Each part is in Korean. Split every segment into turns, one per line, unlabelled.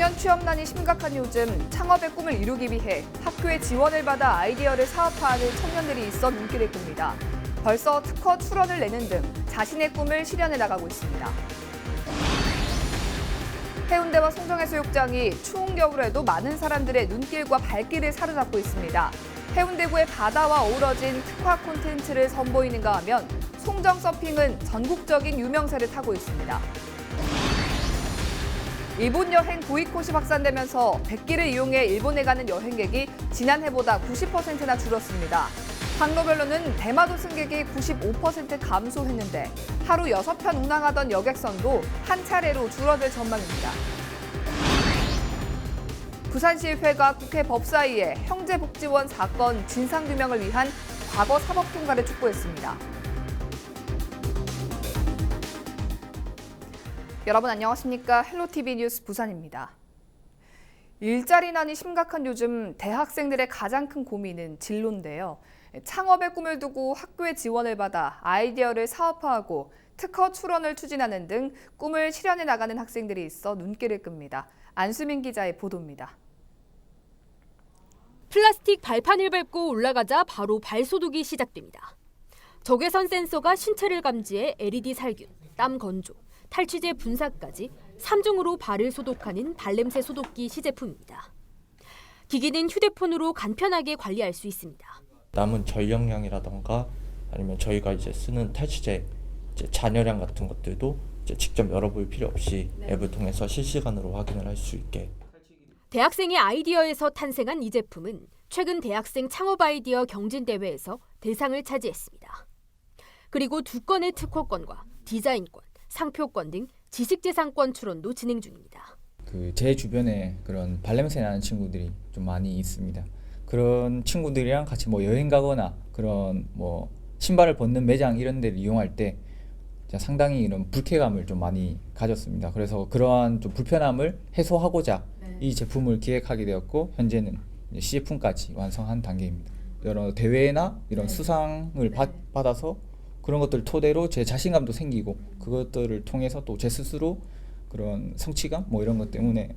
청년 취업난이 심각한 요즘 창업의 꿈을 이루기 위해 학교의 지원을 받아 아이디어를 사업화하는 청년들이 있어 눈길을 끕니다. 벌써 특허 출원을 내는 등 자신의 꿈을 실현해 나가고 있습니다. 해운대와 송정해수욕장이 추운 겨울에도 많은 사람들의 눈길과 발길을 사로잡고 있습니다. 해운대구의 바다와 어우러진 특화 콘텐츠를 선보이는가 하면 송정 서핑은 전국적인 유명세를 타고 있습니다. 일본 여행 보이콧이 확산되면서 백기를 이용해 일본에 가는 여행객이 지난해보다 90%나 줄었습니다. 항로별로는 대마도 승객이 95% 감소했는데 하루 6편 운항하던 여객선도 한 차례로 줄어들 전망입니다. 부산시의회가 국회 법사위에 형제복지원 사건 진상규명을 위한 과거 사법 통과를 촉구했습니다. 여러분 안녕하십니까? 헬로티비 뉴스 부산입니다. 일자리난이 심각한 요즘 대학생들의 가장 큰 고민은 진로인데요. 창업의 꿈을 두고 학교의 지원을 받아 아이디어를 사업화하고 특허 출원을 추진하는 등 꿈을 실현해 나가는 학생들이 있어 눈길을 끕니다. 안수민 기자의 보도입니다.
플라스틱 발판을 밟고 올라가자 바로 발소독이 시작됩니다. 적외선 센서가 신체를 감지해 LED 살균, 땀 건조, 탈취제 분사까지 3중으로 발을 소독하는 발냄새 소독기 시제품입니다. 기기는 휴대폰으로 간편하게 관리할 수 있습니다.
남은 전력량이라던가 아니면 저희가 이제 쓰는 탈취제 잔여량 같은 것들도 이제 직접 열어볼 필요 없이 앱을 통해서 실시간으로 확인을 할 수 있게.
대학생의 아이디어에서 탄생한 이 제품은 최근 대학생 창업 아이디어 경진대회에서 대상을 차지했습니다. 그리고 2건의 특허권과 디자인권, 상표권 등 지식재산권 출원도 진행 중입니다.
제 주변에 그런 발냄새 나는 친구들이 좀 많이 있습니다. 그런 친구들이랑 같이 여행 가거나 그런 신발을 벗는 매장 이런 데를 이용할 때 상당히 이런 불쾌감을 좀 많이 가졌습니다. 그래서 그러한 좀 불편함을 해소하고자 이 제품을 기획하게 되었고 현재는 시제품까지 완성한 단계입니다. 여러 대회나 이런 수상을 받아서 그런 것들 토대로 제 자신감도 생기고 그것들을 통해서 또 제 스스로 그런 성취감 이런 것 때문에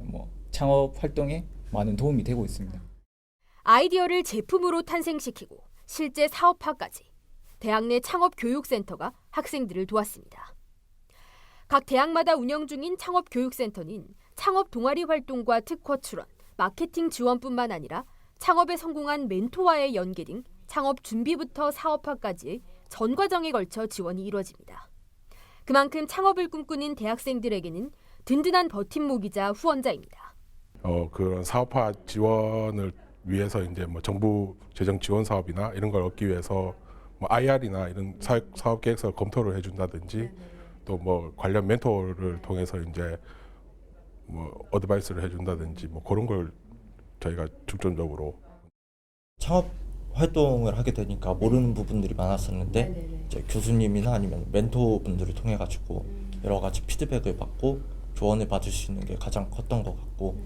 창업 활동에 많은 도움이 되고 있습니다.
아이디어를 제품으로 탄생시키고 실제 사업화까지 대학 내 창업교육센터가 학생들을 도왔습니다. 각 대학마다 운영 중인 창업교육센터는 창업 동아리 활동과 특허 출원, 마케팅 지원뿐만 아니라 창업에 성공한 멘토와의 연계 등 창업 준비부터 사업화까지의 전 과정에 걸쳐 지원이 이루어집니다. 그만큼 창업을 꿈꾸는 대학생들에게는 든든한 버팀목이자 후원자입니다.
그런 사업화 지원을 위해서 이제 정부 재정 지원 사업이나 이런 걸 얻기 위해서 IR이나 이런 사업 계획서 검토를 해준다든지 또 관련 멘토를 통해서 이제 어드바이스를 해준다든지 그런 걸 저희가 중점적으로
창업 활동을 하게 되니까 모르는 부분들이 많았었는데 이제 교수님이나 아니면 멘토분들을 통해 가지고 여러 가지 피드백을 받고 조언을 받을 수 있는 게 가장 컸던 것 같고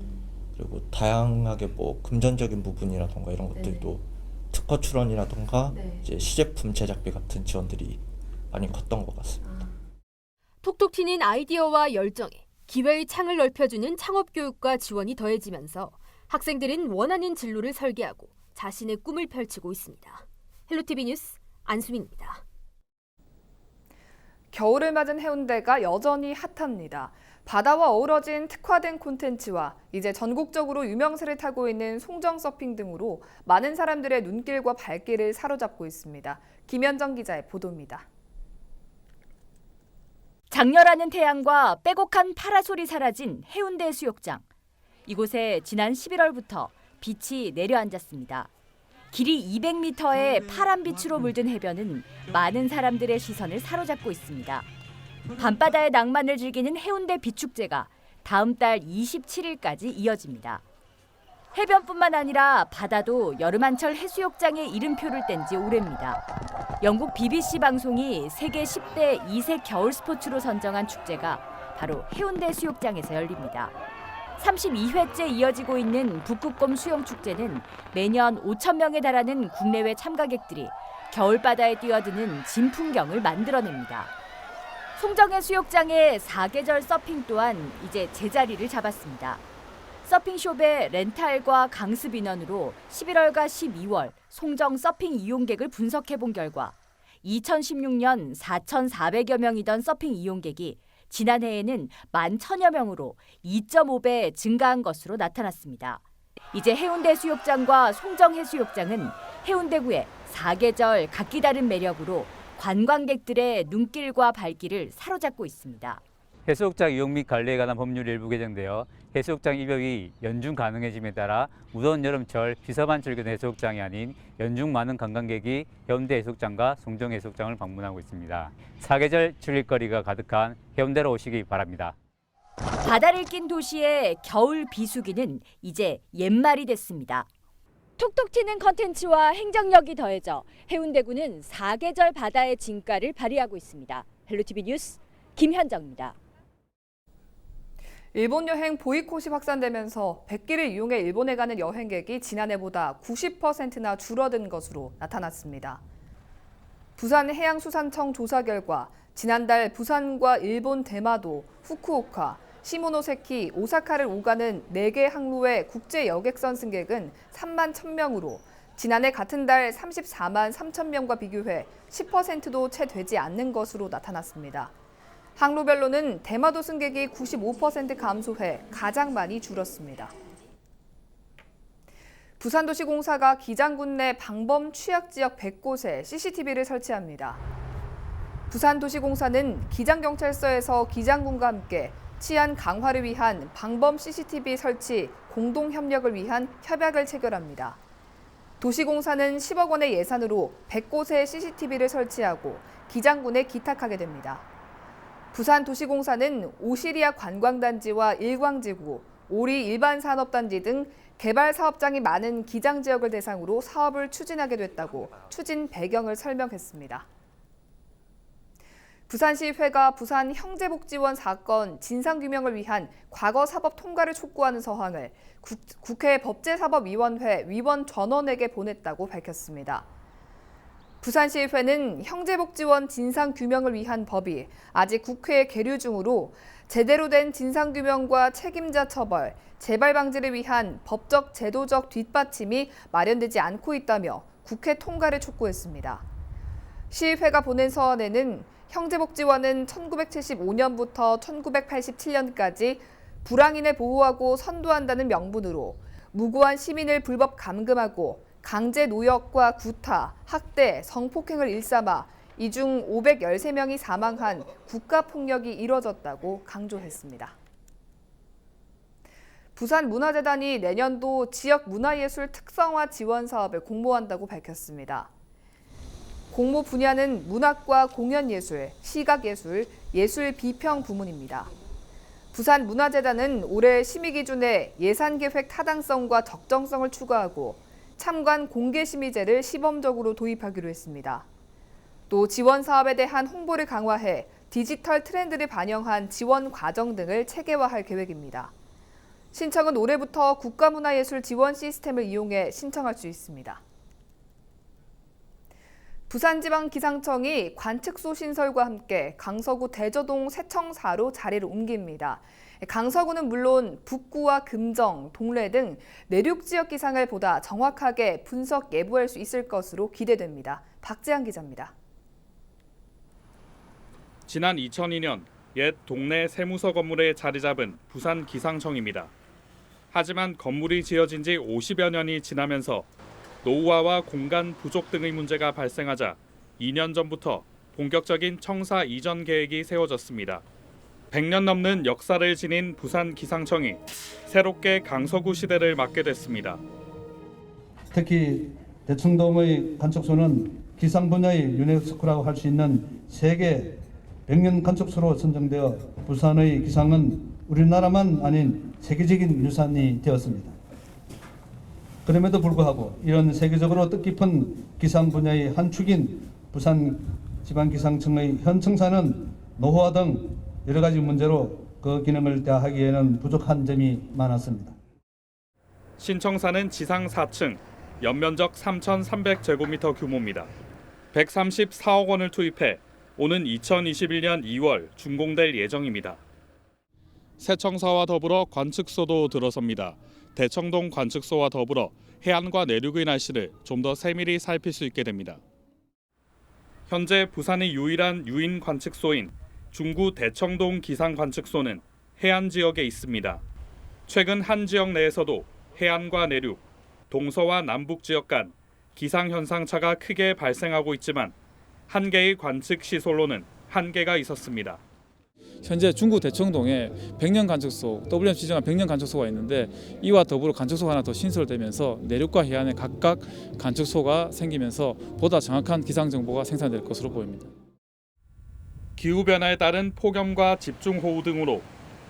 그리고 다양하게 금전적인 부분이라던가 이런 것들도 특허 출원이라던가 이제 시제품 제작비 같은 지원들이 많이 컸던 것 같습니다.
톡톡 튀는 아이디어와 열정에 기회의 창을 넓혀주는 창업 교육과 지원이 더해지면서 학생들은 원하는 진로를 설계하고 자신의 꿈을 펼치고 있습니다. 헬로티비 뉴스 안수민입니다.
겨울을 맞은 해운대가 여전히 핫합니다. 바다와 어우러진 특화된 콘텐츠와 이제 전국적으로 유명세를 타고 있는 송정 서핑 등으로 많은 사람들의 눈길과 발길을 사로잡고 있습니다. 김현정 기자의 보도입니다.
장렬하는 태양과 빼곡한 파라솔이 사라진 해운대 수욕장. 이곳에 지난 11월부터 빛이 내려앉았습니다. 길이 200m의 파란 빛으로 물든 해변은 많은 사람들의 시선을 사로잡고 있습니다. 밤바다의 낭만을 즐기는 해운대 빛축제가 다음 달 27일까지 이어집니다. 해변뿐만 아니라 바다도 여름한철 해수욕장에 이름표를 뗀 지 오래입니다. 영국 BBC 방송이 세계 10대 이색 겨울 스포츠로 선정한 축제가 바로 해운대 수욕장에서 열립니다. 32회째 이어지고 있는 북극곰 수영축제는 매년 5,000명에 달하는 국내외 참가객들이 겨울바다에 뛰어드는 진풍경을 만들어냅니다. 송정해 수욕장의 사계절 서핑 또한 이제 제자리를 잡았습니다. 서핑숍의 렌탈과 강습 인원으로 11월과 12월 송정 서핑 이용객을 분석해 본 결과 2016년 4,400여 명이던 서핑 이용객이 지난해에는 11,000여 명으로 2.5배 증가한 것으로 나타났습니다. 이제 해운대 수욕장과 송정 해수욕장은 해운대구의 사계절 각기 다른 매력으로 관광객들의 눈길과 발길을 사로잡고 있습니다.
해수욕장 이용 및 관리에 관한 법률이 일부 개정되어 해수욕장 입역이 연중 가능해짐에 따라 무더운 여름철 비서만 즐기는 해수욕장이 아닌 연중 많은 관광객이 해운대 해수욕장과 송정 해수욕장을 방문하고 있습니다. 사계절 즐길거리가 가득한 해운대로 오시기 바랍니다.
바다를 낀 도시의 겨울 비수기는 이제 옛말이 됐습니다. 톡톡 튀는 컨텐츠와 행정력이 더해져 해운대구는 사계절 바다의 진가를 발휘하고 있습니다. 헬로티비 뉴스 김현정입니다.
일본 여행 보이콧이 확산되면서 백기를 이용해 일본에 가는 여행객이 지난해보다 90%나 줄어든 것으로 나타났습니다. 부산해양수산청 조사 결과 지난달 부산과 일본 대마도, 후쿠오카, 시모노세키, 오사카를 오가는 4개 항로의 국제 여객선 승객은 3만 1,000명으로 지난해 같은 달 34만 3천 명과 비교해 10%도 채 되지 않는 것으로 나타났습니다. 항로별로는 대마도 승객이 95% 감소해 가장 많이 줄었습니다. 부산도시공사가 기장군 내 방범 취약지역 100곳에 CCTV를 설치합니다. 부산도시공사는 기장경찰서에서 기장군과 함께 치안 강화를 위한 방범 CCTV 설치 공동 협력을 위한 협약을 체결합니다. 도시공사는 10억 원의 예산으로 100곳에 CCTV를 설치하고 기장군에 기탁하게 됩니다. 부산도시공사는 오시리아 관광단지와 일광지구, 오리 일반산업단지 등 개발 사업장이 많은 기장지역을 대상으로 사업을 추진하게 됐다고 추진 배경을 설명했습니다. 부산시의회가 부산 형제복지원 사건 진상규명을 위한 과거 사법 통과를 촉구하는 서한을 국회 법제사법위원회 위원 전원에게 보냈다고 밝혔습니다. 부산시의회는 형제복지원 진상규명을 위한 법이 아직 국회에 계류 중으로 제대로 된 진상규명과 책임자 처벌, 재발 방지를 위한 법적 제도적 뒷받침이 마련되지 않고 있다며 국회 통과를 촉구했습니다. 시의회가 보낸 서한에는 형제복지원은 1975년부터 1987년까지 불황인을 보호하고 선도한다는 명분으로 무고한 시민을 불법 감금하고 강제 노역과 구타, 학대, 성폭행을 일삼아 이 중 513명이 사망한 국가폭력이 이뤄졌다고 강조했습니다. 부산문화재단이 내년도 지역 문화예술 특성화 지원 사업을 공모한다고 밝혔습니다. 공모 분야는 문학과 공연예술, 시각예술, 예술 비평 부문입니다. 부산문화재단은 올해 심의 기준에 예산계획 타당성과 적정성을 추가하고 참관 공개심의제를 시범적으로 도입하기로 했습니다. 또 지원 사업에 대한 홍보를 강화해 디지털 트렌드를 반영한 지원 과정 등을 체계화할 계획입니다. 신청은 올해부터 국가문화예술 지원 시스템을 이용해 신청할 수 있습니다. 부산지방기상청이 관측소 신설과 함께 강서구 대저동 세청사로 자리를 옮깁니다. 강서구는 물론 북구와 금정, 동래 등 내륙 지역 기상을 보다 정확하게 분석 예보할 수 있을 것으로 기대됩니다. 박재한 기자입니다.
지난 2002년 옛 동래 세무서 건물에 자리 잡은 부산기상청입니다. 하지만 건물이 지어진 지 50여 년이 지나면서 노후화와 공간 부족 등의 문제가 발생하자 2년 전부터 본격적인 청사 이전 계획이 세워졌습니다. 100년 넘는 역사를 지닌 부산기상청이 새롭게 강서구 시대를 맡게 됐습니다.
특히 대청돔의 관측소는 기상 분야의 유네스코라고 할 수 있는 세계 100년 관측소로 선정되어 부산의 기상은 우리나라만 아닌 세계적인 유산이 되었습니다. 그럼에도 불구하고 이런 세계적으로 뜻깊은 기상 분야의 한 축인 부산지방기상청의 현 청사는 노후화 등 여러 가지 문제로 그 기능을 다하기에는 부족한 점이 많았습니다.
신청사는 지상 4층, 연면적 3,300제곱미터 규모입니다. 134억 원을 투입해 오는 2021년 2월 준공될 예정입니다. 세청사와 더불어 관측소도 들어섭니다. 대청동 관측소와 더불어 해안과 내륙의 날씨를 좀 더 세밀히 살필 수 있게 됩니다. 현재 부산의 유일한 유인 관측소인 중구 대청동 기상관측소는 해안 지역에 있습니다. 최근 한 지역 내에서도 해안과 내륙, 동서와 남북 지역 간 기상현상차가 크게 발생하고 있지만 한 개의 관측 시설로는 한계가 있었습니다.
현재 중구 대청동에 100년 관측소, WMC 지정한 100년 관측소가 있는데 이와 더불어 관측소가 하나 더 신설되면서 내륙과 해안에 각각 관측소가 생기면서 보다 정확한 기상 정보가 생산될 것으로 보입니다.
기후변화에 따른 폭염과 집중호우 등으로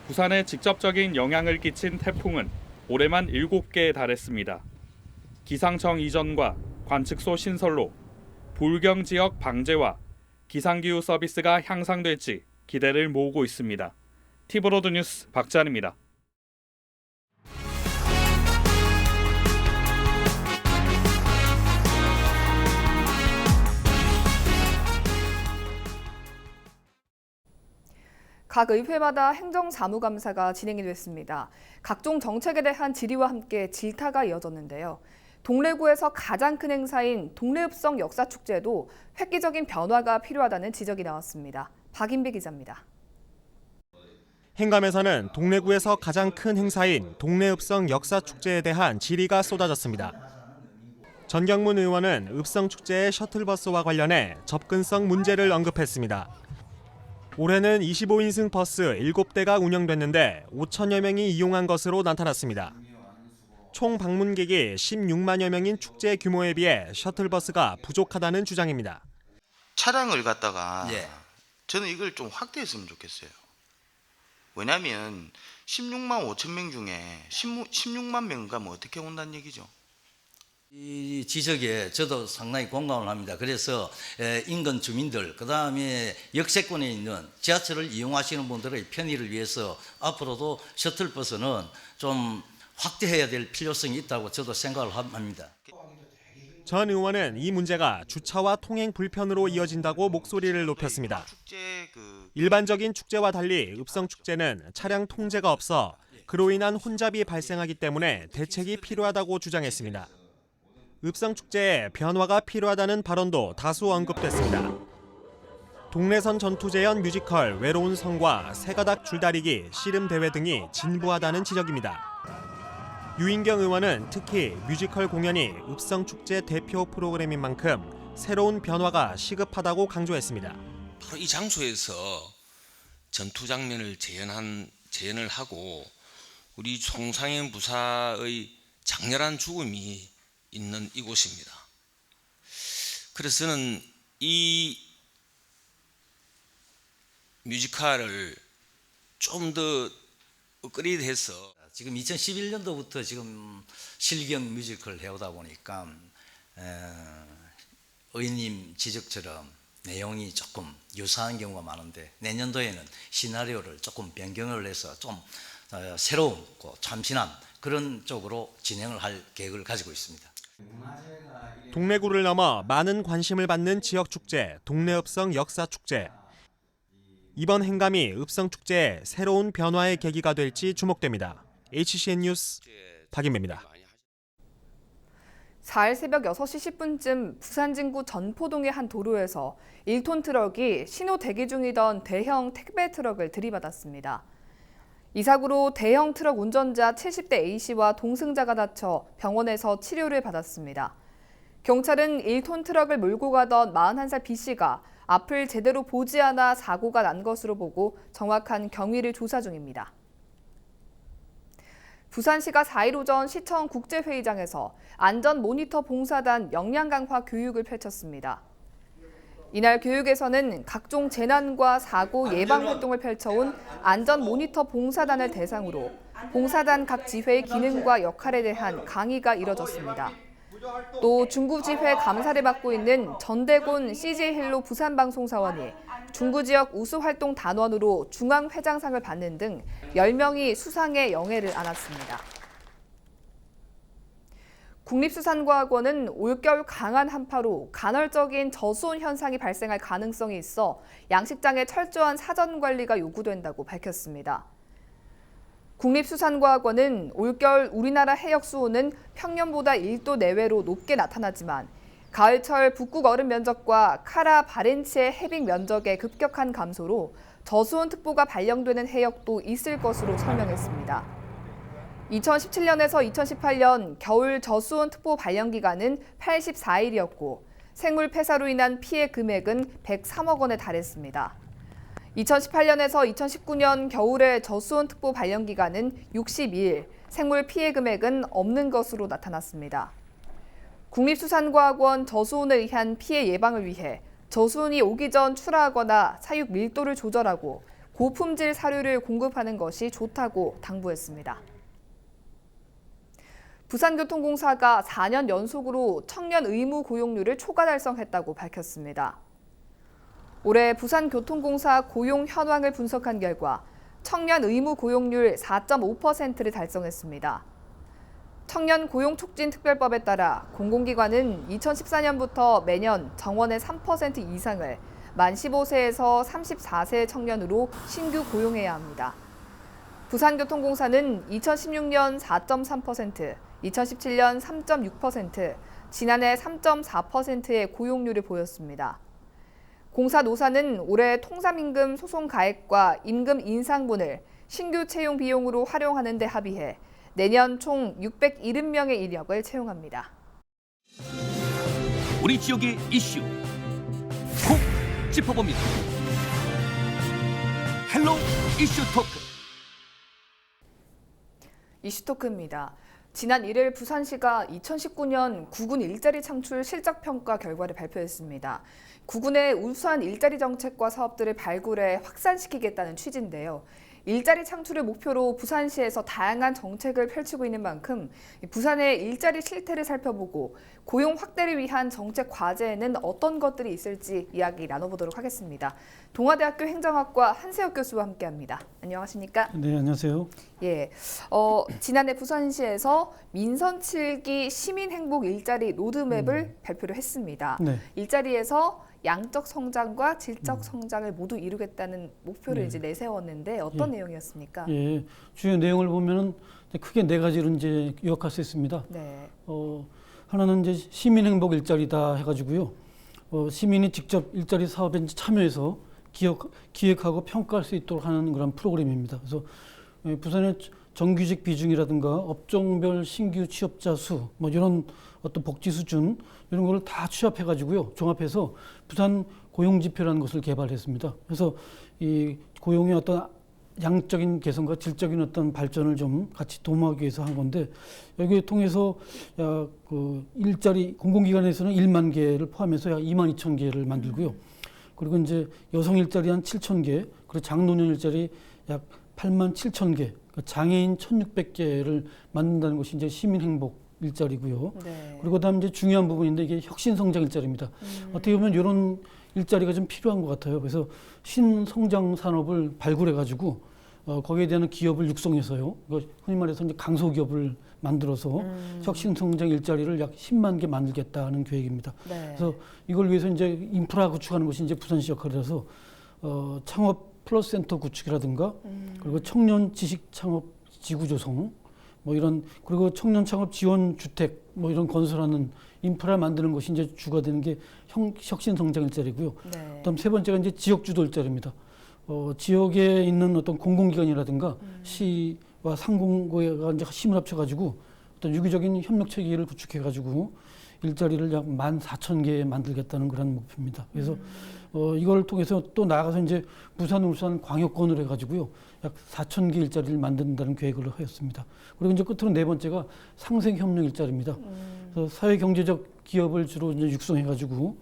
부산에 직접적인 영향을 끼친 태풍은 올해만 7개에 달했습니다. 기상청 이전과 관측소 신설로 불경 지역 방제와 기상기후 서비스가 향상될지 기대를 모으고 있습니다. 티브로드 뉴스 박찬입니다.
각 의회마다 행정사무감사가 진행이 됐습니다. 각종 정책에 대한 질의와 함께 질타가 이어졌는데요. 동래구에서 가장 큰 행사인 동래읍성 역사축제도 획기적인 변화가 필요하다는 지적이 나왔습니다. 박인배 기자입니다.
행감에서는 동래구에서 가장 큰 행사인 동래읍성 역사축제에 대한 질의가 쏟아졌습니다. 전경문 의원은 읍성축제의 셔틀버스와 관련해 접근성 문제를 언급했습니다. 올해는 25인승 버스 7대가 운영됐는데 5천여 명이 이용한 것으로 나타났습니다. 총 방문객이 16만여 명인 축제 규모에 비해 셔틀버스가 부족하다는 주장입니다.
차량을 갖다가 저는 이걸 좀 확대했으면 좋겠어요. 왜냐하면 16만 5천 명 중에 16만 명 가면 어떻게 온다는 얘기죠.
이 지적에 저도 상당히 공감을 합니다. 그래서 인근 주민들, 그다음에 역세권에 있는 지하철을 이용하시는 분들의 편의를 위해서 앞으로도 셔틀버스는 좀 확대해야 될 필요성이 있다고 저도 생각을 합니다.
전 의원은 이 문제가 주차와 통행 불편으로 이어진다고 목소리를 높였습니다. 일반적인 축제와 달리 읍성축제는 차량 통제가 없어 그로 인한 혼잡이 발생하기 때문에 대책이 필요하다고 주장했습니다. 읍성축제에 변화가 필요하다는 발언도 다수 언급됐습니다. 동래선 전투재현 뮤지컬 외로운 성과 새가닥 줄다리기 씨름대회 등이 진부하다는 지적입니다. 유인경 의원은 특히 뮤지컬 공연이 읍성축제 대표 프로그램인 만큼 새로운 변화가 시급하다고 강조했습니다.
바로 이 장소에서 전투 장면을 재현을 하고 우리 송상현 부사의 장렬한 죽음이 있는 이곳입니다. 그래서 저는 이 뮤지컬을 좀 더 업그레이드해서
지금 2011년도부터 지금 실경 뮤지컬을 해오다 보니까 의원님 지적처럼 내용이 조금 유사한 경우가 많은데 내년도에는 시나리오를 조금 변경을 해서 좀 새로운 참신한 그런 쪽으로 진행을 할 계획을 가지고 있습니다.
동래구를 넘어 많은 관심을 받는 지역축제 동래읍성 역사축제. 이번 행감이 읍성축제의 새로운 변화의 계기가 될지 주목됩니다. HCN 뉴스 박인배입니다.
4일 새벽 6시 10분쯤 부산 진구 전포동의 한 도로에서 1톤 트럭이 신호 대기 중이던 대형 택배 트럭을 들이받았습니다. 이 사고로 대형 트럭 운전자 70대 A씨와 동승자가 다쳐 병원에서 치료를 받았습니다. 경찰은 1톤 트럭을 몰고 가던 41살 B씨가 앞을 제대로 보지 않아 사고가 난 것으로 보고 정확한 경위를 조사 중입니다. 부산시가 4일 오전 시청 국제회의장에서 안전 모니터 봉사단 역량 강화 교육을 펼쳤습니다. 이날 교육에서는 각종 재난과 사고 예방 활동을 펼쳐온 안전 모니터 봉사단을 대상으로 봉사단 각 지회의 기능과 역할에 대한 강의가 이뤄졌습니다. 또 중구지회 감사를 맡고 있는 전대곤 CJ헬로 부산방송사원이 중구지역 우수활동 단원으로 중앙회장상을 받는 등 10명이 수상의 영예를 안았습니다. 국립수산과학원은 올겨울 강한 한파로 간헐적인 저수온 현상이 발생할 가능성이 있어 양식장의 철저한 사전 관리가 요구된다고 밝혔습니다. 국립수산과학원은 올겨울 우리나라 해역 수온은 평년보다 1도 내외로 높게 나타나지만 가을철 북극 얼음 면적과 카라 바렌츠의 해빙 면적의 급격한 감소로 저수온 특보가 발령되는 해역도 있을 것으로 설명했습니다. 2017년에서 2018년 겨울 저수온 특보 발령 기간은 84일이었고 생물 폐사로 인한 피해 금액은 103억 원에 달했습니다. 2018년에서 2019년 겨울의 저수온 특보 발령 기간은 62일, 생물 피해 금액은 없는 것으로 나타났습니다. 국립수산과학원 저수온에 의한 피해 예방을 위해 저수온이 오기 전 출하하거나 사육 밀도를 조절하고 고품질 사료를 공급하는 것이 좋다고 당부했습니다. 부산교통공사가 4년 연속으로 청년 의무 고용률을 초과 달성했다고 밝혔습니다. 올해 부산교통공사 고용 현황을 분석한 결과 청년 의무 고용률 4.5%를 달성했습니다. 청년 고용촉진특별법에 따라 공공기관은 2014년부터 매년 정원의 3% 이상을 만 15세에서 34세 청년으로 신규 고용해야 합니다. 부산교통공사는 2016년 4.3%, 2017년 3.6%, 지난해 3.4%의 고용률을 보였습니다. 공사 노사는 올해 통삼임금 소송 가액과 임금 인상분을 신규 채용 비용으로 활용하는 데 합의해 내년 총 670명의 인력을 채용합니다.
우리 지역의 이슈 콕 짚어봅니다. 헬로 이슈 토크.
이슈 토크입니다. 지난 1일 부산시가 2019년 구군 일자리 창출 실적평가 결과를 발표했습니다. 구군의 우수한 일자리 정책과 사업들을 발굴해 확산시키겠다는 취지인데요. 일자리 창출을 목표로 부산시에서 다양한 정책을 펼치고 있는 만큼 부산의 일자리 실태를 살펴보고 고용 확대를 위한 정책 과제에는 어떤 것들이 있을지 이야기 나눠보도록 하겠습니다. 동아대학교 행정학과 한세혁 교수와 함께합니다. 안녕하십니까?
네, 안녕하세요.
예, 지난해 부산시에서 민선 7기 시민행복 일자리 로드맵을 발표를 했습니다.
네.
일자리에서 양적 성장과 질적 성장을 모두 이루겠다는 목표를
네.
이제 내세웠는데 어떤
예.
내용이었습니까?
예, 주요 내용을 보면은 크게 네 가지로 이제 요약할 수 있습니다.
네.
하나는 이제 시민행복 일자리다 해가지고요. 시민이 직접 일자리 사업에 이제 참여해서 기획하고 평가할 수 있도록 하는 그런 프로그램입니다. 그래서 부산의 정규직 비중이라든가 업종별 신규 취업자 수, 뭐 이런 어떤 복지 수준 이런 걸 다 취합해가지고요, 종합해서 부산 고용지표라는 것을 개발했습니다. 그래서 이 고용의 어떤 양적인 개선과 질적인 어떤 발전을 좀 같이 도모하기 위해서 한 건데, 여기에 통해서 그 일자리 공공기관에서는 1만 개를 포함해서 약 2만 2천 개를 만들고요. 그리고 이제 여성 일자리 한 7천 개, 그리고 장노년 일자리 약 8만 7천 개, 장애인 1,600개를 만든다는 것이 이제 시민행복 일자리고요.
네.
그리고 그다음 이제 중요한 부분인데 이게 혁신성장 일자리입니다. 어떻게 보면 이런 일자리가 좀 필요한 것 같아요. 그래서 신성장 산업을 발굴해가지고 거기에 대한 기업을 육성해서요. 흔히 말해서 이제 강소기업을 만들어서 혁신성장 일자리를 약 10만 개 만들겠다는 계획입니다.
네.
그래서 이걸 위해서 이제 인프라 구축하는 것이 이제 부산시 역할이라서 창업 플러스 센터 구축이라든가 그리고 청년 지식 창업 지구 조성 뭐 이런, 그리고 청년 창업 지원 주택 뭐 이런 건설하는 인프라 만드는 것이 이제 주가 되는 게 혁신 성장 일자리고요.
네.
그다음 세 번째가 이제 지역 주도 일자리입니다. 지역에 있는 어떤 공공기관이라든가 시와 상공고가 이제 힘을 합쳐가지고 어떤 유기적인 협력 체계를 구축해가지고 일자리를 약 14,000개 만들겠다는 그런 목표입니다. 그래서 이걸 통해서 또 나아가서 이제 부산, 울산 광역권으로 해가지고요, 약 4,000개 일자리를 만든다는 계획을 하였습니다. 그리고 이제 끝으로 네 번째가 상생협력 일자리입니다. 그래서 사회경제적 기업을 주로 이제 육성해가지고,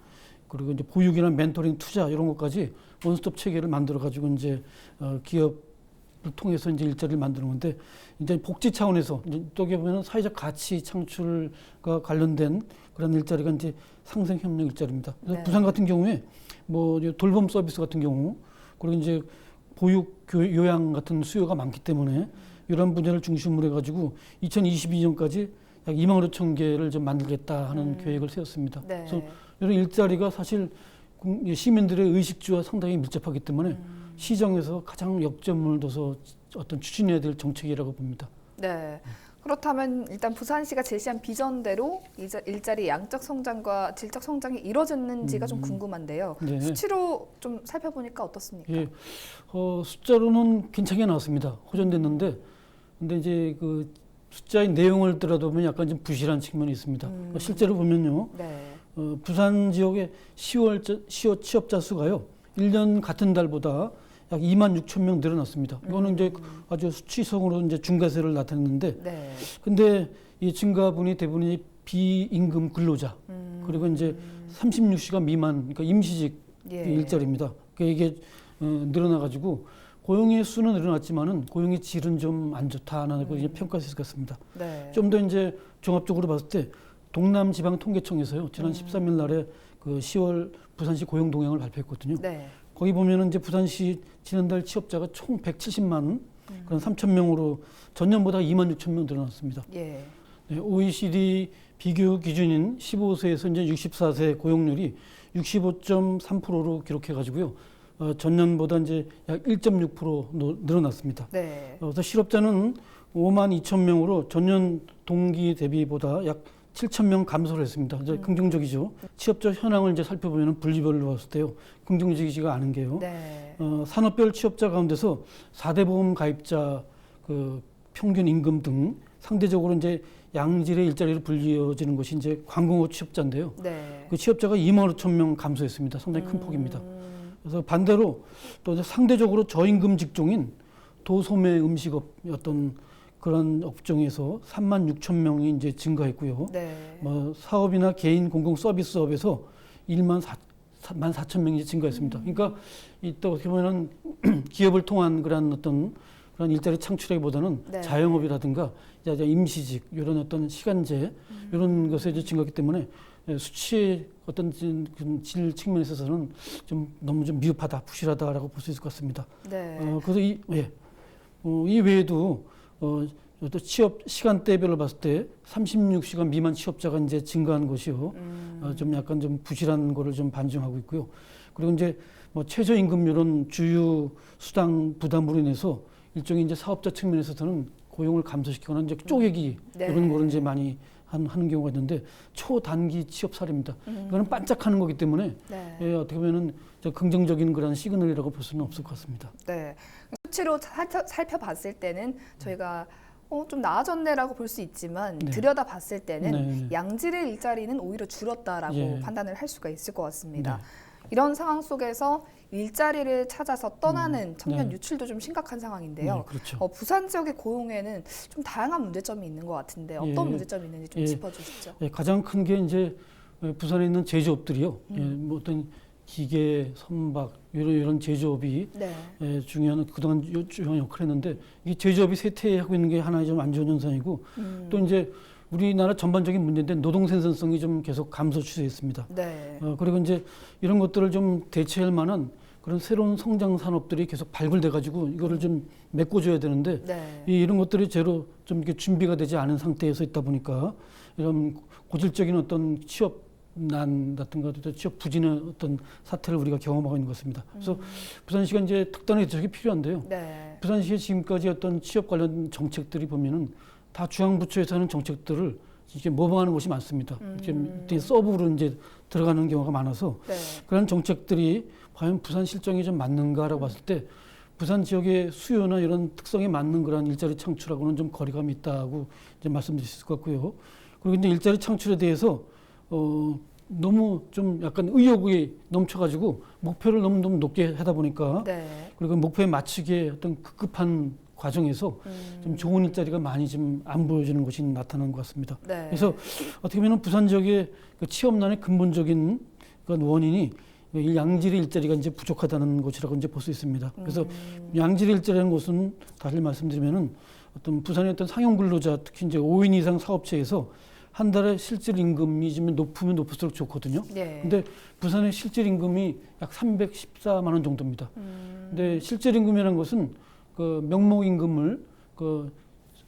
그리고 이제 보육이나 멘토링, 투자 이런 것까지 원스톱 체계를 만들어가지고 이제 기업을 통해서 이제 일자리를 만드는 건데, 이제 복지 차원에서 이제 또 보면은 사회적 가치 창출과 관련된 그런 일자리가 이제 상생협력 일자리입니다. 그래서
네.
부산 같은 경우에 뭐 돌봄 서비스 같은 경우, 그리고 이제 보육, 요양 같은 수요가 많기 때문에 이런 분야를 중심으로 해가지고 2022년까지 약 2만 5천 개를 좀 만들겠다 하는 계획을 세웠습니다.
네.
그래서 이런 일자리가 사실 시민들의 의식주와 상당히 밀접하기 때문에 시정에서 가장 역점을 둬서 어떤 추진해야 될 정책이라고 봅니다.
네. 그렇다면 일단 부산시가 제시한 비전대로 일자리 양적 성장과 질적 성장이 이루어졌는지가 좀 궁금한데요.
네.
수치로 좀 살펴보니까 어떻습니까?
예, 숫자로는 괜찮게 나왔습니다. 호전됐는데, 근데 이제 그 숫자의 내용을 들여다보면 약간 좀 부실한 측면이 있습니다. 실제로 보면요,
네.
부산 지역의 10월 취업자 수가요, 1년 같은 달보다 약 2만 6천 명 늘어났습니다. 이거는 이제 아주 수치성으로 이제 증가세를 나타냈는데,
네.
근데 이 증가분이 대부분이 비임금 근로자, 그리고 이제 36시간 미만, 그러니까 임시직 일자리입니다. 그러니까 이게 늘어나가지고 고용의 수는 늘어났지만은 고용의 질은 좀 안 좋다라고 이제 평가할 수 있을 것 같습니다.
네.
좀 더 이제 종합적으로 봤을 때 동남지방통계청에서요, 지난 13일 날에 그 10월 부산시 고용 동향을 발표했거든요.
네.
거기 보면은 이제 부산시 지난달 취업자가 총 170만 그런 3천 명으로 전년보다 2만 6천 명 늘어났습니다.
예.
네, OECD 비교 기준인 15세에서 이제 64세 고용률이 65.3%로 기록해가지고요. 전년보다 이제 약 1.6% 늘어났습니다.
네.
그래서 실업자는 5만 2천 명으로 전년 동기 대비보다 약 7천 명 감소를 했습니다. 이제 긍정적이죠. 취업자 현황을 이제 살펴보면 분리별로 봤을 때요, 긍정적이지가 않은 게요.
네.
산업별 취업자 가운데서 4대 보험 가입자 그 평균 임금 등 상대적으로 이제 양질의 일자리로 불리어지는 것이 이제 관공업 취업자인데요.
네.
그 취업자가 2만 5천 명 감소했습니다. 상당히 큰 폭입니다. 그래서 반대로 또 상대적으로 저임금 직종인 도소매 음식업 어떤 그런 업종에서 3만 6천 명이 이제 증가했고요.
네.
뭐 사업이나 개인 공공 서비스업에서 1만 4천 명이 증가했습니다. 그러니까 이 또 어떻게 보면은 기업을 통한 그런 어떤 그런 일자리 창출하기보다는
네.
자영업이라든가 이제 임시직 이런 어떤 시간제 이런 것에 이제 증가했기 때문에 수치의 어떤 질 측면에 있어서는 좀 너무 좀 미흡하다, 부실하다라고 볼 수 있을 것 같습니다.
네.
그래서 이 외에도 또 취업 시간대별로 봤을 때 36시간 미만 취업자가 이제 증가한 것이요. 좀 약간 좀 부실한 거를 좀 반증하고 있고요. 그리고 이제 뭐 최저임금 이런 주유 수당 부담으로 인해서 일종의 이제 사업자 측면에서는 고용을 감소시키거나 이제 쪼개기
네.
이런 거를 이제 많이 하는 경우가 있는데 초단기 취업 사례입니다. 이거는 반짝하는 거기 때문에
네.
어떻게 보면은 긍정적인 그런 시그널이라고 볼 수는 없을 것 같습니다.
네. 수치로 살펴봤을 때는 저희가 좀 나아졌네라고 볼 수 있지만
네.
들여다봤을 때는
네.
양질의 일자리는 오히려 줄었다라고
예.
판단을 할 수가 있을 것 같습니다.
네.
이런 상황 속에서 일자리를 찾아서 떠나는 청년
네.
유출도 좀 심각한 상황인데요.
네, 그렇죠.
부산 지역의 고용에는 좀 다양한 문제점이 있는 것 같은데 어떤
예.
문제점이 있는지 좀
예.
짚어주시죠.
가장 큰 게 이제 부산에 있는 제조업들이요. 뭐 어떤 기계, 선박 이런 제조업이
네.
중요한 그동안 중요한 역할을 했는데 이 제조업이 쇠퇴하고 있는 게 하나의 좀 안 좋은 현상이고 또 이제 우리나라 전반적인 문제인데 노동 생산성이 좀 계속 감소 추세에 있습니다.
네.
그리고 이제 이런 것들을 좀 대체할 만한 그런 새로운 성장 산업들이 계속 발굴돼 가지고 이거를 좀 메꿔줘야 되는데
네.
이런 것들이 제로 좀 이렇게 준비가 되지 않은 상태에서 있다 보니까 이런 고질적인 어떤 취업난 같은 것들, 취업 부진의 어떤 사태를 우리가 경험하고 있는 것 같습니다. 그래서 부산시가 이제 특단의 대책이 필요한데요.
네.
부산시의 지금까지 어떤 취업 관련 정책들이 보면은 다 중앙부처에서 하는 정책들을 이제 모방하는 곳이 많습니다. 이제 서브로 이제 들어가는 경우가 많아서
네.
그런 정책들이 과연 부산 실정이 좀 맞는가라고 봤을 때 부산 지역의 수요나 이런 특성에 맞는 그런 일자리 창출하고는 좀 거리감이 있다고 이제 말씀드릴 수 있을 것 같고요. 그리고 이제 일자리 창출에 대해서 너무 좀 약간 의욕이 넘쳐가지고 목표를 너무 높게 하다 보니까
네.
그리고 목표에 맞추기에 어떤 급급한 과정에서 좀 좋은 일자리가 많이 좀 안 보여지는 것이 나타나는 것 같습니다.
네.
그래서 어떻게 보면 부산 지역의 그 취업난의 근본적인 그 원인이 이 양질의 일자리가 이제 부족하다는 것이라고 이제 볼 수 있습니다. 그래서 양질의 일자리라는 것은 다시 말씀드리면은 어떤 부산의 어떤 상용 근로자 특히 이제 5인 이상 사업체에서 한 달에 실질 임금이 좀 높으면 높을수록 좋거든요.
네.
근데 부산의 실질 임금이 약 314만 원 정도입니다. 근데 실질 임금이라는 것은 그 명목 임금을 그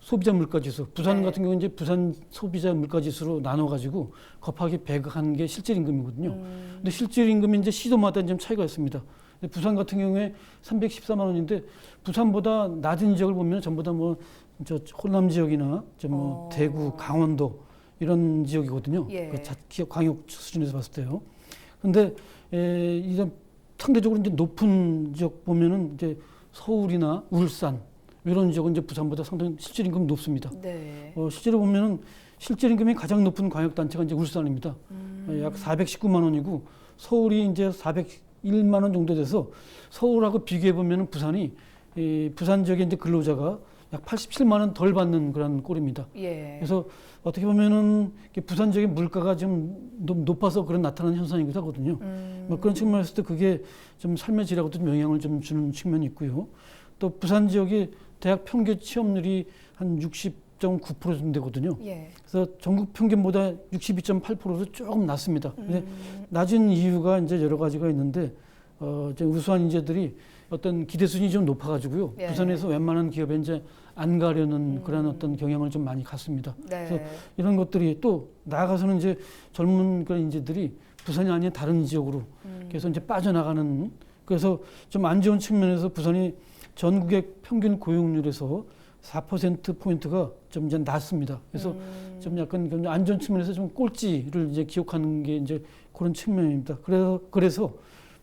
소비자 물가지수, 부산
네.
같은 경우는 이제 부산 소비자 물가지수로 나눠가지고 곱하기 100한 게 실질 임금이거든요. 근데 실질 임금이 이제 시도마다 좀 차이가 있습니다. 부산 같은 경우에 314만 원인데 부산보다 낮은 지역을 보면 전부 다 뭐 저 호남 지역이나 뭐 대구, 강원도 이런 지역이거든요.
예.
그 기업 광역 수준에서 봤을 때요. 근데 이런 상대적으로 이제 높은 지역 보면은 이제 서울이나 울산 이런 지역은 이제 부산보다 상당히 실질 임금이 높습니다.
네.
실제로 보면은 실질 임금이 가장 높은 광역 단체가 이제 울산입니다. 약 419만 원이고 서울이 이제 401만 원 정도 돼서 서울하고 비교해 보면은 부산이 부산 지역의 이제 근로자가 약 87만 원 덜 받는 그런 꼴입니다.
예.
그래서 어떻게 보면은 부산 지역의 물가가 좀 높아서 그런 나타나는 현상이기도 하거든요. 뭐 그런 측면에서 도 그게 좀 삶의 질하고도 좀 영향을 좀 주는 측면이 있고요. 또 부산 지역의 대학 평균 취업률이 한 60.9% 정도 되거든요.
예.
그래서 전국 평균보다 62.8%로 조금 낮습니다. 근데 낮은 이유가 이제 여러 가지가 있는데 이제 우수한 인재들이 어떤 기대 수준이 좀 높아가지고요.
예.
부산에서 웬만한 기업에 이제 안 가려는 그런 어떤 경향을 좀 많이 갖습니다.
네.
그래서 이런 것들이 또 나아가서는 이제 젊은 그런 인재들이 부산이 아닌 다른 지역으로 그래서 이제 빠져나가는 그래서 좀 안 좋은 측면에서 부산이 전국의 평균 고용률에서 4% 포인트가 좀 이제 낮습니다. 그래서 좀 약간 안 좋은 측면에서 좀 꼴찌를 이제 기록하는 게 이제 그런 측면입니다. 그래서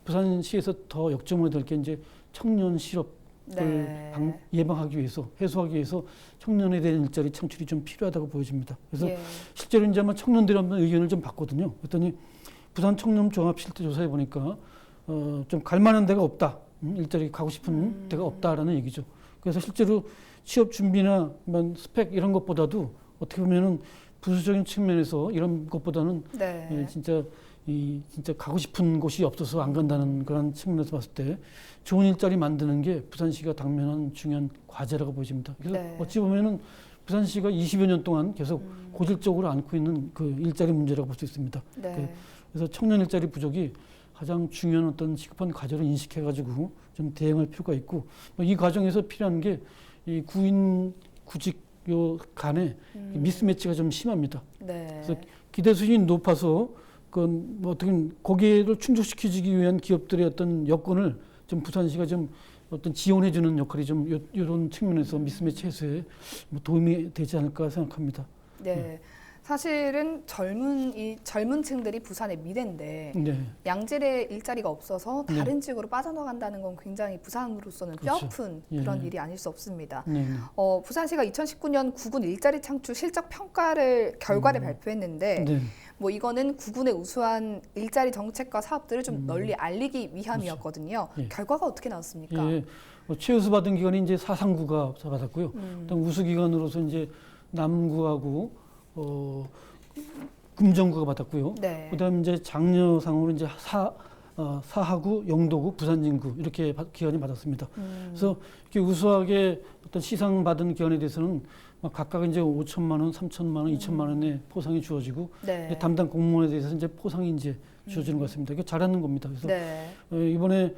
부산시에서 더 역점을 될 게 이제 청년 실업을
네.
예방하기 위해서 해소하기 위해서 청년에 대한 일자리 창출이 좀 필요하다고 보여집니다. 그래서
예.
실제로 이제 아마 청년들이 한번 의견을 좀 봤거든요. 그랬더니 부산 청년 종합 실태 조사해 보니까 좀 갈만한 데가 없다. 일자리 가고 싶은 데가 없다라는 얘기죠. 그래서 실제로 취업 준비나 스펙 이런 것보다도 어떻게 보면은 부수적인 측면에서 이런 것보다는
네.
진짜 가고 싶은 곳이 없어서 안 간다는 그런 측면에서 봤을 때 좋은 일자리 만드는 게 부산시가 당면한 중요한 과제라고 보여집니다. 그래서
네.
어찌 보면은 부산시가 20여 년 동안 계속 고질적으로 안고 있는 그 일자리 문제라고 볼 수 있습니다.
네.
그래서 청년 일자리 부족이 가장 중요한 어떤 시급한 과제로 인식해가지고 좀 대응할 필요가 있고 이 과정에서 필요한 게 이 구인 구직 요 간에 미스매치가 좀 심합니다.
네.
그래서 기대 수준이 높아서 뭐 어떻게 거기에를 충족시키기 위한 기업들의 어떤 여건을 좀 부산시가 좀 어떤 지원해주는 역할이 좀 이런 측면에서 미스매치 해소에 뭐 도움이 되지 않을까 생각합니다.
네. 사실은 젊은 층들이 부산의 미래인데
네.
양질의 일자리가 없어서 다른 지역으로 빠져나간다는 건 굉장히 부산으로서는
그렇죠.
뼈아픈
예.
그런 일이 아닐 수 없습니다.
네.
부산시가 2019년 구군 일자리 창출 실적 평가를 결과를 발표했는데
네.
뭐 이거는 구군의 우수한 일자리 정책과 사업들을 좀 널리 알리기 위함이었거든요.
그렇죠. 예.
결과가 어떻게 나왔습니까?
예. 최우수 받은 기관이 이제 사상구가 받았고요. 그다음 우수 기관으로서 이제 남구하고 금정구가 받았고요.
네.
그다음 이제 장려상으로 이제 사하구, 영도구, 부산진구 이렇게 기관이 받았습니다. 그래서 이렇게 우수하게 어떤 시상 받은 기관에 대해서는 각각 이제 5천만 원, 3천만 원, 2천만 원의 포상이 주어지고
네.
담당 공무원에 대해서 이제 포상이 이제 주어지는 것 같습니다. 이게 잘하는 겁니다. 그래서
네.
이번에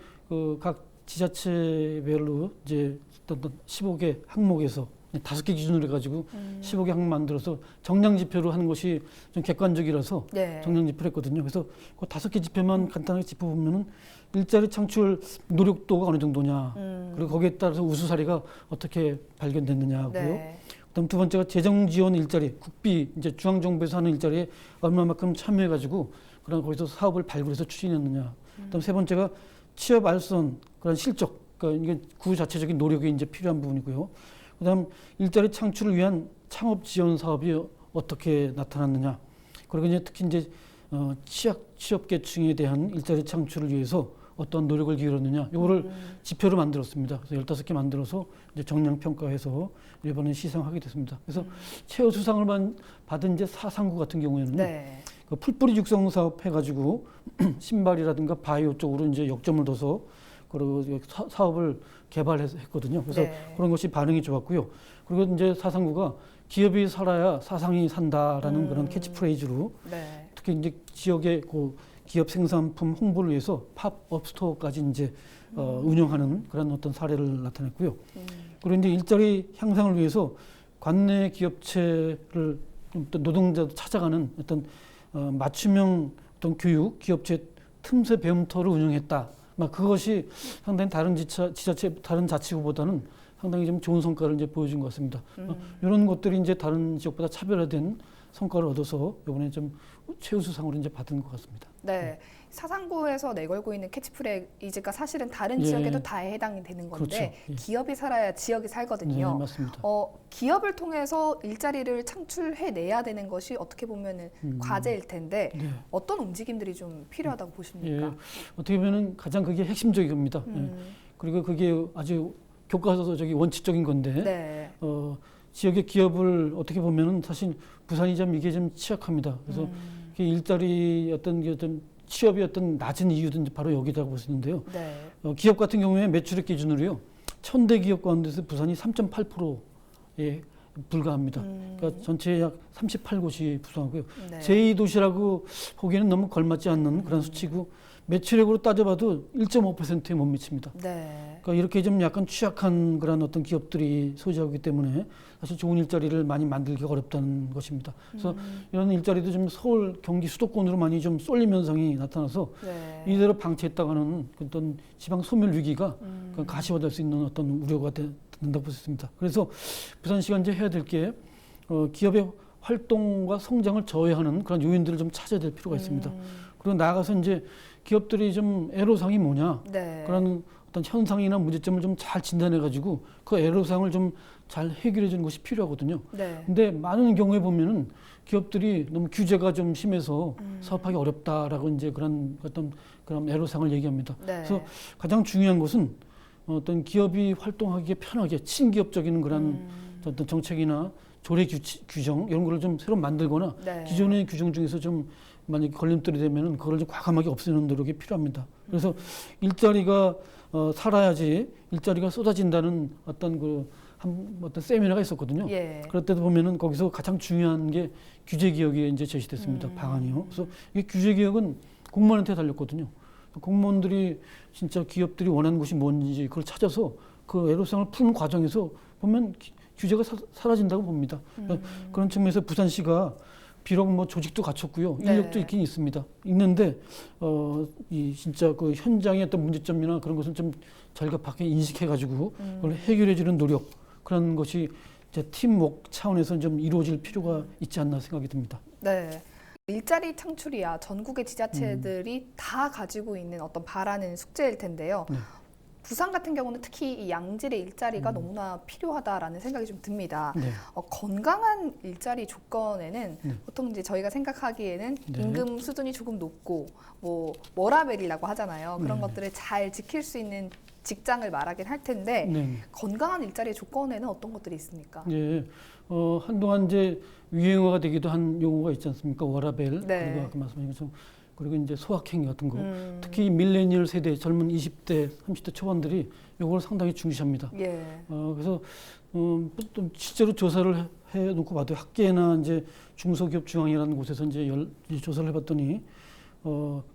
각 지자체별로 이제 어떤 15개 항목에서 5개 기준으로 해가지고 15개 항목 만들어서 정량 지표로 하는 것이 좀 객관적이라서
네.
정량 지표를 했거든요. 그래서 그 5개 지표만 간단하게 짚어보면은 일자리 창출 노력도가 어느 정도냐, 그리고 거기에 따라서 우수 사례가 어떻게 발견됐느냐고요.
네.
그다음 두 번째가 재정 지원 일자리, 국비 이제 중앙 정부에서 하는 일자리에 얼마만큼 참여해가지고 그런 거기서 사업을 발굴해서 추진했느냐. 그다음 세 번째가 취업 알선 그런 실적, 그러니까 이게 구 자체적인 노력이 이제 필요한 부분이고요. 그다음 일자리 창출을 위한 창업 지원 사업이 어떻게 나타났느냐. 그리고 이제 특히 이제 취업계층에 대한 일자리 창출을 위해서 어떤 노력을 기울였느냐. 이거를 지표로 만들었습니다. 그래서 15개 만들어서 이제 정량 평가해서 이번에 시상하게 됐습니다. 그래서 최우수상을 받은 이제 사상구 같은 경우에는
네.
그 풀뿌리 육성 사업 해가지고 신발이라든가 바이오 쪽으로 이제 역점을 둬서 그리고 사업을 개발했거든요. 그래서
네.
그런 것이 반응이 좋았고요. 그리고 이제 사상구가 기업이 살아야 사상이 산다라는 그런 캐치프레이즈로
네.
특히 이제 지역의 그 기업 생산품 홍보를 위해서 팝업 스토어까지 이제 운영하는 그런 어떤 사례를 나타냈고요. 그리고 이제 일자리 향상을 위해서 관내 기업체를 어떤 노동자도 찾아가는 어떤 맞춤형 어떤 교육, 기업체 틈새 배움터를 운영했다. 그것이 상당히 다른 지자체, 다른 자치구보다는 상당히 좀 좋은 성과를 이제 보여준 것 같습니다. 이런 것들이 이제 다른 지역보다 차별화된 성과를 얻어서 이번에 좀 최우수상으로 이제 받은 것 같습니다.
네. 사상구에서 내걸고 있는 캐치프레이즈가 사실은 다른
예.
지역에도 다 해당이 되는 건데
그렇죠. 예.
기업이 살아야 지역이 살거든요.
네, 맞습니다.
기업을 통해서 일자리를 창출해내야 되는 것이 어떻게 보면은 과제일 텐데
네.
어떤 움직임들이 좀 필요하다고 보십니까?
예. 어떻게 보면은 가장 그게 핵심적입니다. 예. 그리고 그게 아주 교과서적인 원칙적인 건데
네.
지역의 기업을 어떻게 보면은 사실 부산이 좀 이게 좀 취약합니다. 그래서 이게 일자리 어떤 게 좀 취업이 어떤 낮은 이유든 바로 여기다고 볼 수 있는데요.
네.
기업 같은 경우에 매출액 기준으로요, 1,000대 기업 가운데서 부산이 3.8%에 불과합니다. 그러니까 전체의 약 38곳이 구성하고요.
네.
제2도시라고 보기에는 너무 걸맞지 않는 그런 수치고 매출액으로 따져봐도 1.5%에 못 미칩니다.
네.
그러니까 이렇게 좀 약간 취약한 그런 어떤 기업들이 소지하기 때문에 사실 좋은 일자리를 많이 만들기가 어렵다는 것입니다. 그래서 이런 일자리도 좀 서울, 경기 수도권으로 많이 좀 쏠림 현상이 나타나서
네.
이대로 방치했다가는 어떤 지방 소멸 위기가 가시화될 수 있는 어떤 우려가 된다고 볼 수 있습니다. 그래서 부산시가 이제 해야 될 게 기업의 활동과 성장을 저해하는 그런 요인들을 좀 찾아야 될 필요가 있습니다. 그리고 나아가서 이제 기업들이 좀 애로사항이 뭐냐,
네.
그런 어떤 현상이나 문제점을 좀 잘 진단해가지고 그 애로사항을 좀 잘 해결해 주는 것이 필요하거든요.
네.
근데 많은 경우에 보면은 기업들이 너무 규제가 좀 심해서 사업하기 어렵다라고 이제 그런 어떤 그런 애로사항을 얘기합니다.
네.
그래서 가장 중요한 것은 어떤 기업이 활동하기에 편하게 친기업적인 그런 어떤 정책이나 조례 규정 이런 거를 좀 새로 만들거나
네.
기존의 규정 중에서 좀 만약에 걸림돌이 되면은 그걸 좀 과감하게 없애는 노력이 필요합니다. 그래서 일자리가 살아야지 일자리가 쏟아진다는 어떤 어떤 세미나가 있었거든요.
예.
그럴 때도 보면은 거기서 가장 중요한 게 규제 개혁이 이제 제시됐습니다. 방안이요. 그래서 이 규제 개혁은 공무원한테 달렸거든요. 공무원들이 진짜 기업들이 원하는 것이 뭔지 그걸 찾아서 그 애로사항을 푸는 과정에서 보면 규제가 사라진다고 봅니다. 그런 측면에서 부산시가 비록 뭐 조직도 갖췄고요, 인력도
네.
있긴 있습니다. 있는데 이 진짜 그 현장의 어떤 문제점이나 그런 것을 좀 절ገብ하게 인식해가지고 그걸 해결해주는 노력 그런 것이 이제 팀워크 차원에서 좀 이루어질 필요가 있지 않나 생각이 듭니다.
네. 일자리 창출이야 전국의 지자체들이 다 가지고 있는 어떤 바라는 숙제일 텐데요.
네.
부산 같은 경우는 특히 이 양질의 일자리가 너무나 필요하다라는 생각이 좀 듭니다.
네.
건강한 일자리 조건에는
네.
보통 이제 저희가 생각하기에는
네.
임금 수준이 조금 높고 뭐 워라밸이라고 하잖아요. 그런
네.
것들을 잘 지킬 수 있는 직장을 말하긴 할 텐데
네.
건강한 일자리 조건에는 어떤 것들이 있습니까?
예, 한동안 이제 유행어가 되기도 한 용어가 있지 않습니까? 워라밸,
네.
그리고 아까 말씀하신 것처럼 그리고 이제 소확행 같은 거. 특히 밀레니얼 세대, 젊은 20대, 30대 초반들이 이걸 상당히 중시합니다.
예.
그래서 또 실제로 조사를 해놓고 봐도 학계나 이제 중소기업 중앙이라는 곳에서 이제 조사를 해봤더니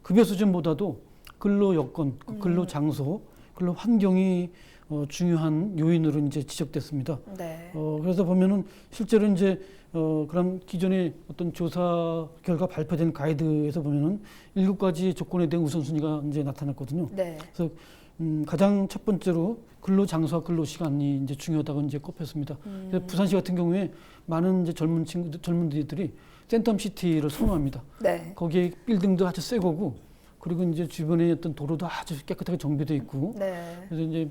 급여 수준보다도 근로 여건, 근로 장소, 근로 환경이 중요한 요인으로 이제 지적됐습니다.
네.
그래서 보면은 실제로 이제 그런 기존의 어떤 조사 결과 발표된 가이드에서 보면은 7가지 조건에 대한 우선순위가 이제 나타났거든요.
네.
그래서 가장 첫 번째로 근로 장소와 근로 시간이 이제 중요하다고 이제 꼽혔습니다. 그래서 부산시 같은 경우에 많은 이제 젊은이들이 센텀시티를 선호합니다.
네.
거기에 빌딩도 아주 새 거고 그리고 이제 주변에 어떤 도로도 아주 깨끗하게 정비돼 있고
네.
그래서 이제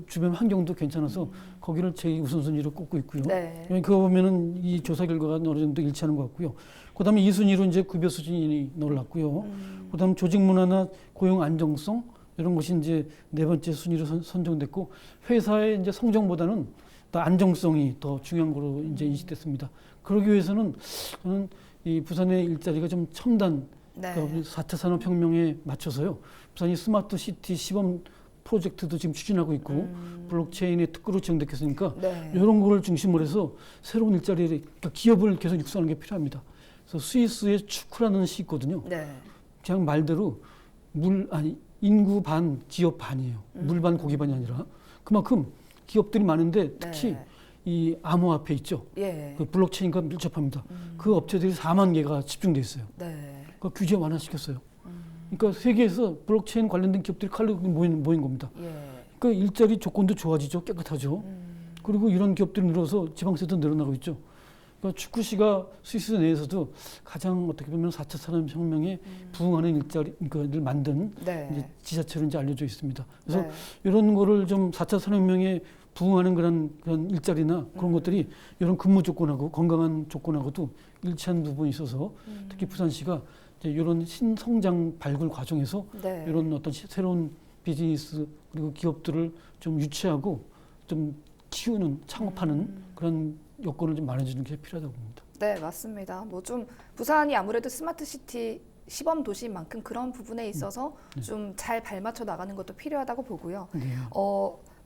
주변 환경도 괜찮아서 거기를 제일 우선순위로 꼽고 있고요.
네.
그거 보면은 이 조사 결과가 어느 정도 일치하는 것 같고요. 그다음에 2순위로 이제 급여 수준이 놀랐고요. 그다음 조직 문화나 고용 안정성 이런 것이 이제 4번째 순위로 선정됐고 회사의 이제 성적보다는 더 안정성이 더 중요한 거로 이제 인식됐습니다. 그러기 위해서는 저는 이 부산의 일자리가 좀 첨단
네.
그러니까 4차 산업혁명에 맞춰서요. 부산이 스마트 시티 시범 프로젝트도 지금 추진하고 있고 블록체인의 특구로 지정됐으니까
네.
이런 거를 중심으로 해서 새로운 일자리를 그러니까 기업을 계속 육성하는 게 필요합니다. 그래서 스위스의 축구라는 시 있거든요.
네.
그냥 말대로 인구 반 기업 반이에요. 물 반 고기 반이 아니라 그만큼 기업들이 많은데 특히
네.
이 암호화폐 있죠.
예.
그 블록체인과 밀접합니다. 그 업체들이 4만 개가 집중돼 있어요.
네.
그 규제 완화시켰어요. 그러니까 세계에서 블록체인 관련된 기업들이 칼로 모인 겁니다. 그러니까 일자리 조건도 좋아지죠. 깨끗하죠. 그리고 이런 기업들이 늘어서 지방세도 늘어나고 있죠. 그러니까 축구시가 스위스 내에서도 가장 어떻게 보면 4차 산업혁명에 부응하는 일자리를 만든 이제 지자체로 이제 알려져 있습니다. 그래서 이런 거를 좀 4차 산업혁명에 부응하는 그런 일자리나 그런 것들이 이런 근무 조건하고 건강한 조건하고도 일치한 부분이 있어서 특히 부산시가 이제 이런 신성장 발굴 과정에서 이런 어떤 새로운 비즈니스 그리고 기업들을 좀 유치하고 좀 키우는 창업하는 그런 여건을 좀 마련해 주는 게 필요하다고 봅니다.
네, 맞습니다. 뭐 좀 부산이 아무래도 스마트 시티 시범 도시인 만큼 그런 부분에 있어서 좀 잘 발맞춰 나가는 것도 필요하다고 보고요.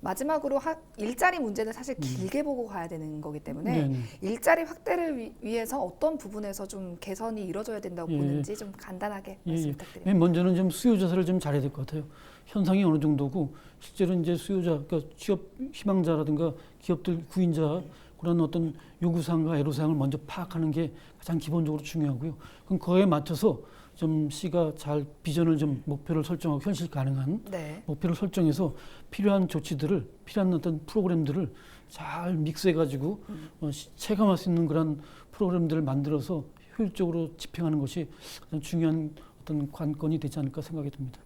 마지막으로 일자리 문제는 사실 길게 보고 가야 되는 거기 때문에 일자리 확대를 위해서 어떤 부분에서 좀 개선이 이루어져야 된다고 보는지 좀 간단하게 말씀 부탁드립니다.
맨 먼저는 좀 수요 조사를 좀 잘해야 될 것 같아요. 현상이 어느 정도고 실제로 이제 수요자, 그러니까 취업 희망자라든가 기업들 구인자 그런 어떤 요구사항과 애로사항을 먼저 파악하는 게 가장 기본적으로 중요하고요. 그럼 그거에 맞춰서 좀 시가 잘 비전을 좀 목표를 설정하고 현실 가능한 목표를 설정해서 필요한 조치들을 필요한 어떤 프로그램들을 잘 믹스해가지고 체감할 수 있는 그런 프로그램들을 만들어서 효율적으로 집행하는 것이 가장 중요한 어떤 관건이 되지 않을까 생각이 듭니다.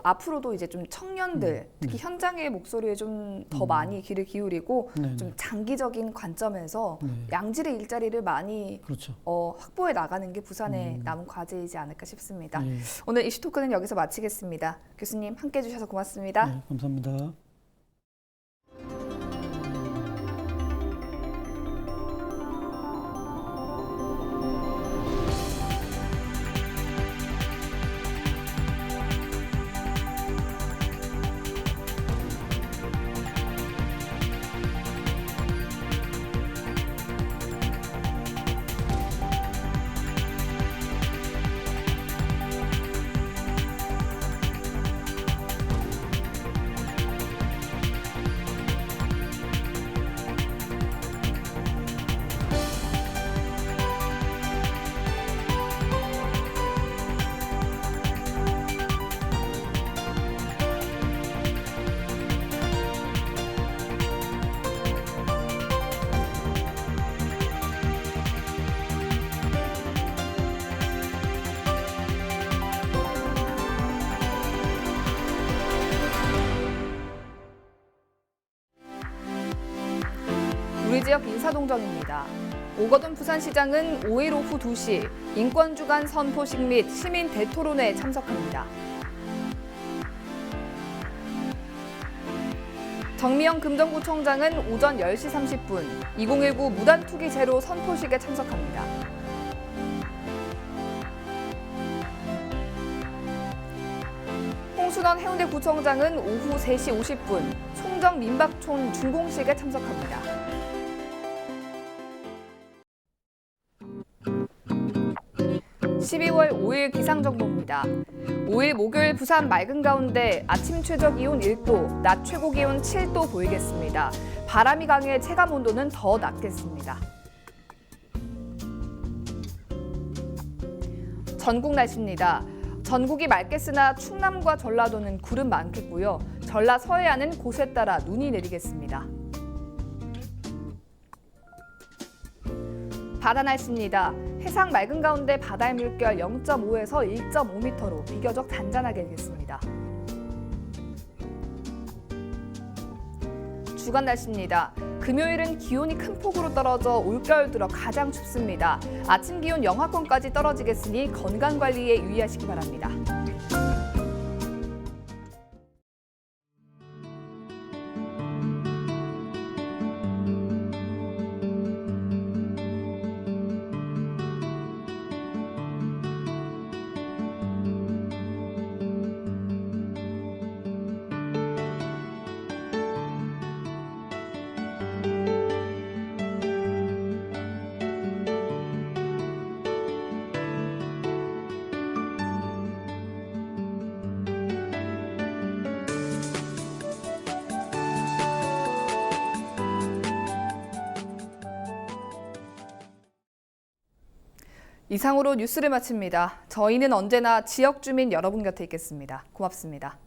앞으로도 이제 좀 청년들 특히 현장의 목소리에 좀 더 많이 귀를 기울이고 좀 장기적인 관점에서 양질의 일자리를 많이 확보해 나가는 게 부산의 남은 과제이지 않을까 싶습니다. 오늘 이슈 토크는 여기서 마치겠습니다. 교수님 함께 해주셔서 고맙습니다.
네, 감사합니다.
우리 지역 인사동정입니다. 오거돈 부산시장은 5일 오후 2시 인권주간 선포식 및 시민 대토론회에 참석합니다. 정미영 금정구청장은 오전 10시 30분 2019 무단투기 제로 선포식에 참석합니다. 홍순원 해운대구청장은 오후 3시 50분 송정 민박촌 준공식에 참석합니다. (12월 5일) 기상정보입니다. 5일 목요일 부산 맑은 가운데 아침 최저 기온 1도, 낮 최고 기온 7도 보이겠습니다. 바람이 강해 체감 온도는 더 낮겠습니다. 전국 날씨입니다. 전국이 맑겠으나 충남과 전라도는 구름 많겠고요. 전라 서해안은 곳에 따라 눈이 내리겠습니다. 바다 날씨입니다. 해상 맑은 가운데 바다의 물결 0.5에서 1.5m로 비교적 잔잔하게 일겠습니다. 주간 날씨입니다. 금요일은 기온이 큰 폭으로 떨어져 올겨울 들어 가장 춥습니다. 아침 기온 영하권까지 떨어지겠으니 건강관리에 유의하시기 바랍니다. 이상으로 뉴스를 마칩니다. 저희는 언제나 지역 주민 여러분 곁에 있겠습니다. 고맙습니다.